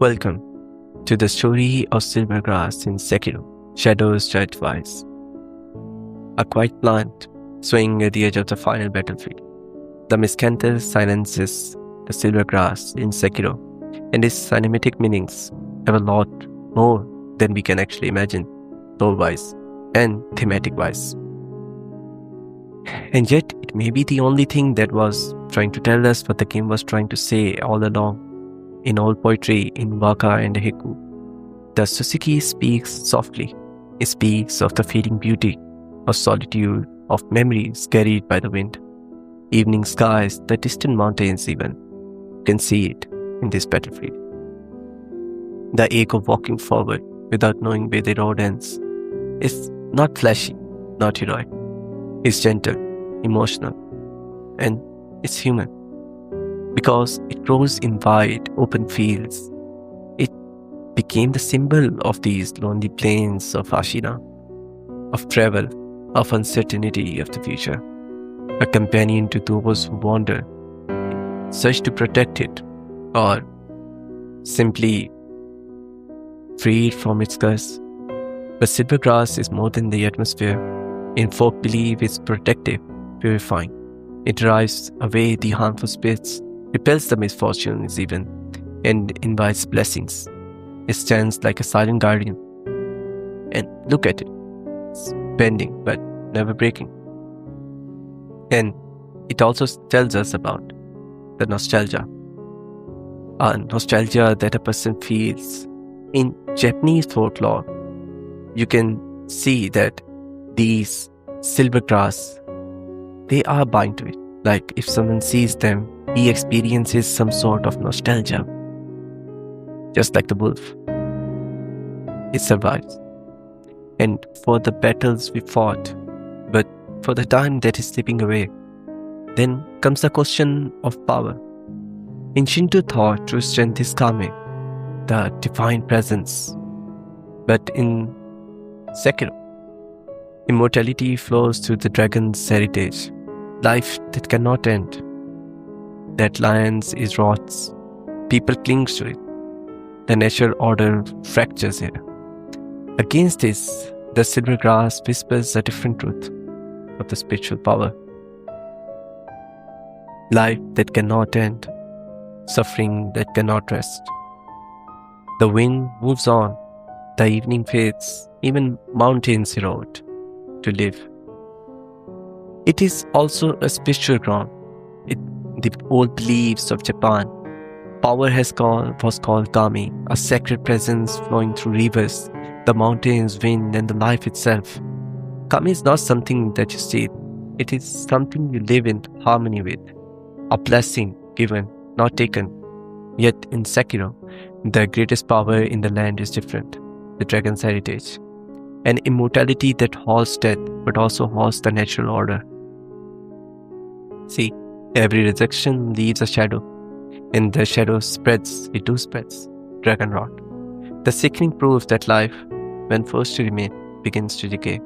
Welcome to the story of Silvergrass in Sekiro Shadows Churchwise. A quiet plant swaying at the edge of the final battlefield. The miscanthus silences the Silvergrass in Sekiro, and its cinematic meanings have a lot more than we can actually imagine, lore-wise and thematic-wise. And yet, it may be the only thing that was trying to tell us what the game was trying to say all along. In all poetry, in waka and haiku, the Suzuki speaks softly. It speaks of the fading beauty, of solitude, of memories carried by the wind. Evening skies, the distant mountains even. You can see it in this battlefield. The ache of walking forward without knowing where the road ends is not flashy, not heroic. It's gentle, emotional, and it's human. Because it rose in wide, open fields, it became the symbol of these lonely plains of Ashina, of travel, of uncertainty of the future, a companion to those who wander, search to protect it, or simply free it from its curse. But Silvergrass is more than the atmosphere. In folk believe it's protective, purifying. It drives away the harmful spirits, repels the misfortunes even, and invites blessings. It stands like a silent guardian. And look at it. It's bending but never breaking. And it also tells us about the nostalgia. A nostalgia that a person feels. In Japanese folklore, you can see that these Silvergrass, they are bound to it. Like if someone sees them, he experiences some sort of nostalgia. Just like the wolf. It survives. And for the battles we fought, but for the time that is slipping away, then comes the question of power. In Shinto thought, true strength is Kame, the divine presence. But in Sekiro, immortality flows through the dragon's heritage, life that cannot end. That lions is rots, people cling to it. The natural order fractures here. Against this, the Silvergrass whispers a different truth of the spiritual power. Life that cannot end, suffering that cannot rest. The wind moves on, the evening fades, even mountains erode to live. It is also a spiritual ground. The old beliefs of Japan, power was called Kami, a sacred presence flowing through rivers, the mountains, wind, and the life itself. Kami is not something that you see. It is something you live in harmony with, a blessing given, not taken. Yet in Sekiro, the greatest power in the land is different, the dragon's heritage. An immortality that halts death, but also halts the natural order. See, every rejection leaves a shadow, and the shadow spreads, it too spreads, dragon rot. The sickening proof that life, when forced to remain, begins to decay.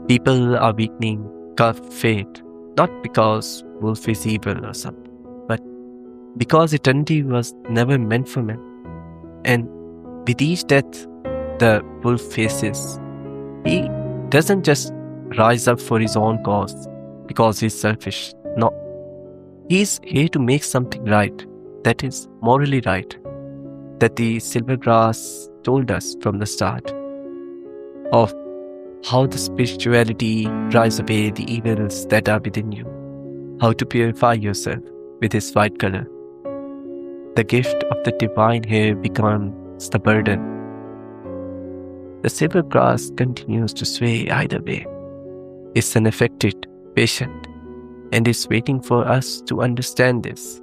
People are weakening, carve fate, not because wolf is evil or something, but because eternity was never meant for men. And with each death, the wolf faces, he doesn't just rise up for his own cause because he's selfish. No. He's here to make something right, that is morally right, that the Silvergrass told us from the start, of how the spirituality drives away the evils that are within you, how to purify yourself with his white color. The gift of the divine here becomes the burden. The Silvergrass continues to sway either way. It's unaffected, patient, and is waiting for us to understand this,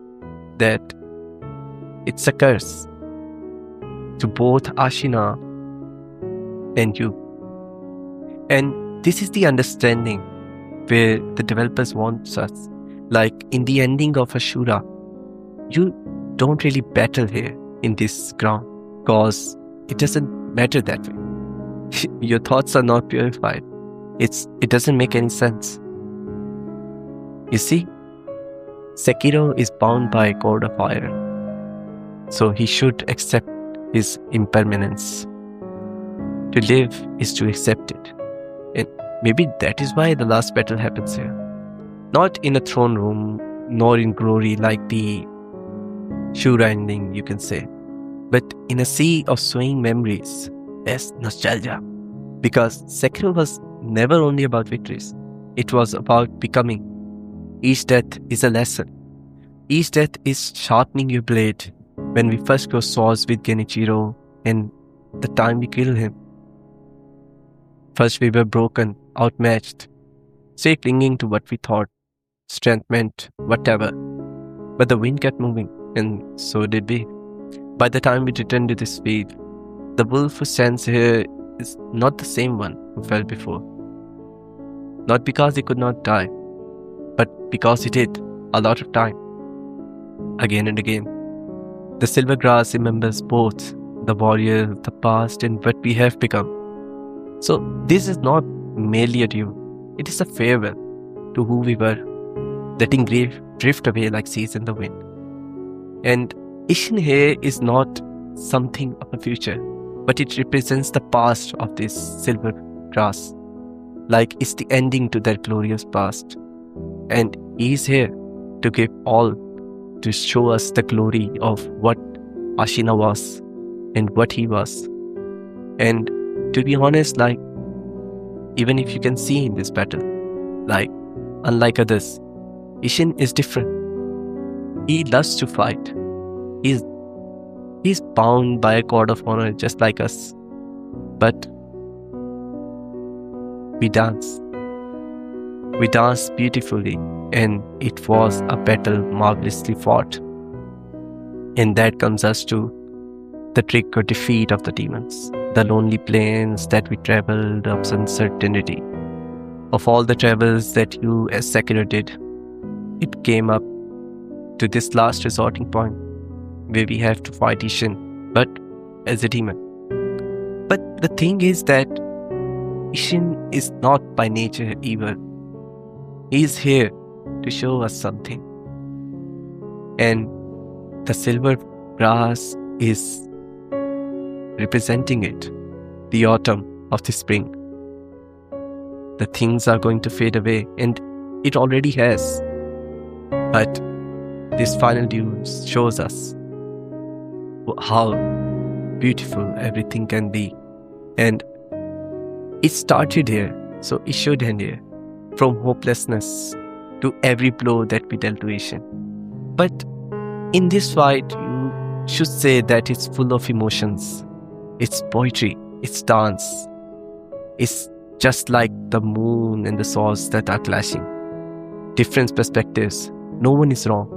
that it's a curse to both Ashina and you. And this is the understanding where the developers want us. Like in the ending of Ashura, you don't really battle here in this ground because it doesn't matter that way. Your thoughts are not purified. It doesn't make any sense. You see, Sekiro is bound by a cord of iron. So he should accept is impermanence. To live is to accept it. And maybe that is why the last battle happens here. Not in a throne room, nor in glory like the Shura ending, you can say, but in a sea of swaying memories. Yes, nostalgia. Because Sekiro was never only about victories, it was about becoming. Each death is a lesson. Each death is sharpening your blade. When we first crossed swords with Genichiro and the time we killed him, first we were broken, outmatched, still clinging to what we thought strength meant, whatever. But the wind kept moving, and so did we. By the time we returned to this field, the wolf who stands here is not the same one who fell before. Not because he could not die, but because he did a lot of time. Again and again. The silver grass remembers both the warrior, the past, and what we have become. So this is not merely a duel. It is a farewell to who we were, letting grief drift away like seas in the wind. And Isshin here is not something of the future, but it represents the past of this silver grass. Like it's the ending to that glorious past. And he's here to give all, to show us the glory of what Ashina was and what he was. And to be honest, like, even if you can see in this battle, like, unlike others, Isshin is different. He loves to fight. He's bound by a code of honor just like us. But we dance. We dance beautifully, and it was a battle marvelously fought. And that comes us to the trick or defeat of the demons, the lonely plains that we traveled of uncertainty. Of all the travels that you as Sekiro did, it came up to this last resorting point where we have to fight Isshin, but as a demon. But the thing is that Isshin is not by nature evil. He is here to show us something. And the silver grass is representing it, the autumn of the spring. The things are going to fade away, and it already has. But this final duel shows us how beautiful everything can be. And it started here, so it should end here. From hopelessness to every blow that we dealt to Isshin. But in this fight, you should say that it's full of emotions. It's poetry, it's dance. It's just like the moon and the swords that are clashing. Different perspectives. No one is wrong.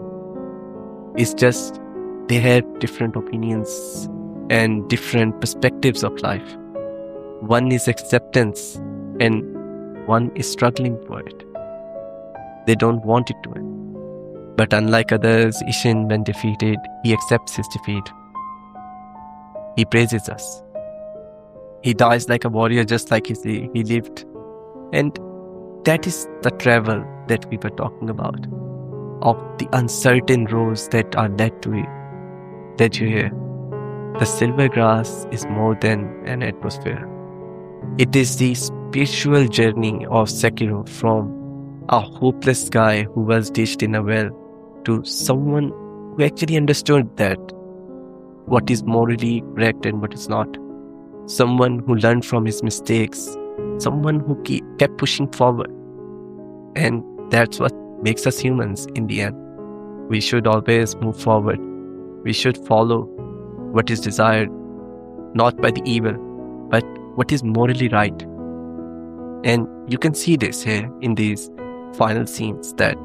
It's just they have different opinions and different perspectives of life. One is acceptance and one is struggling for it. They don't want it to end. But unlike others, Isshin, when defeated, he accepts his defeat. He praises us. He dies like a warrior just like he lived. And that is the travel that we were talking about. Of the uncertain roads that are led to it, that you hear. The silver grass is more than an atmosphere. It is the spiritual journey of Sekiro from a hopeless guy who was ditched in a well to someone who actually understood that what is morally correct and what is not. Someone who learned from his mistakes. Someone who kept pushing forward. And that's what makes us humans in the end. We should always move forward. We should follow what is desired, not by the evil, but what is morally right. And you can see this here in these final scenes that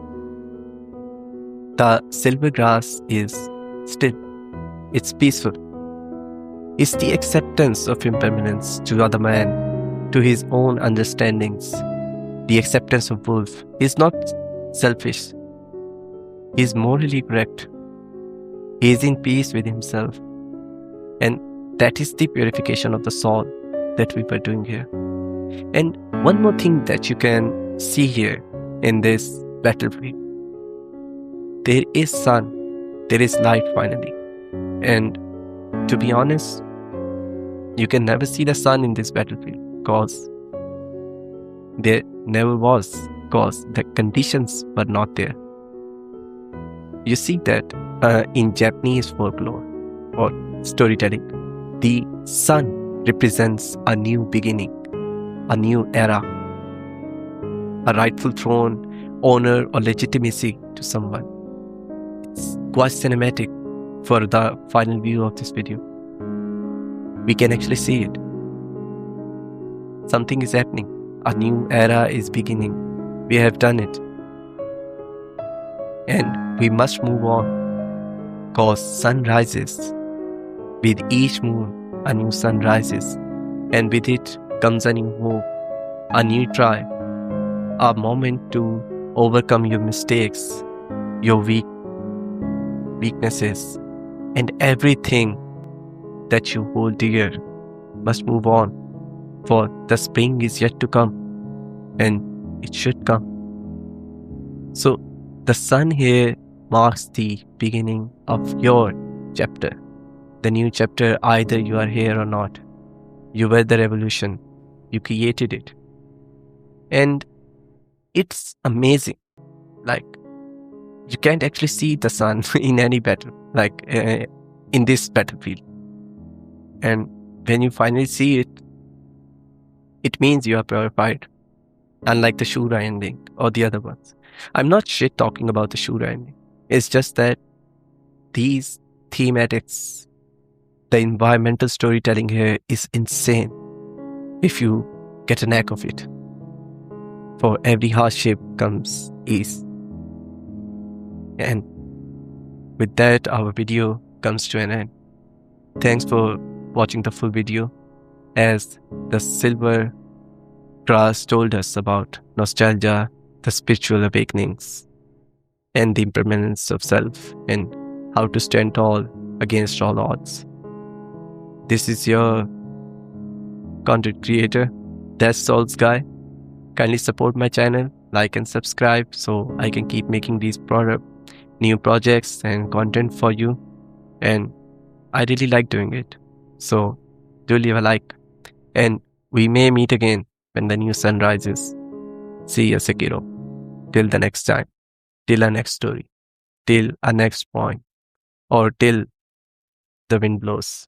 the silver grass is still, it's peaceful. It's the acceptance of impermanence to other man, to his own understandings. The acceptance of wolf is not selfish. He is morally correct. He is in peace with himself. And that is the purification of the soul that we were doing here. And one more thing that you can see here in this battlefield. There is sun. There is light finally. And to be honest, you can never see the sun in this battlefield because there never was, because the conditions were not there. You see that in Japanese folklore or storytelling, the sun represents a new beginning, a new era, a rightful throne, honor, or legitimacy to someone. It's quite cinematic for the final view of this video. We can actually see it. Something is happening. A new era is beginning. We have done it. And we must move on, because sun rises. With each moon, a new sun rises. And with it comes a new hope, a new try, a moment to overcome your mistakes, your weaknesses, and everything that you hold dear must move on, for the spring is yet to come, and it should come. So the sun here marks the beginning of your chapter, the new chapter. Either you are here or not, you were the revolution, you created it, and it's amazing. Like, you can't actually see the sun in any battle, like in this battlefield. And when you finally see it, it means you are purified, unlike the Shura ending or the other ones. I'm not shit talking about the Shura ending. It's just that these thematics, the environmental storytelling here is insane if you get a knack of it. For every hardship comes ease. And with that, our video comes to an end. Thanks for watching the full video, as the silver grass told us about nostalgia, the spiritual awakenings, and the impermanence of self, and how to stand tall against all odds. This is your content creator, Death Souls Guy. Kindly support my channel, like and subscribe, so I can keep making these new projects and content for you. And I really like doing it, so do leave a like. And we may meet again when the new sun rises. See ya, Sekiro. Till the next time, till our next story, till our next point, or till the wind blows.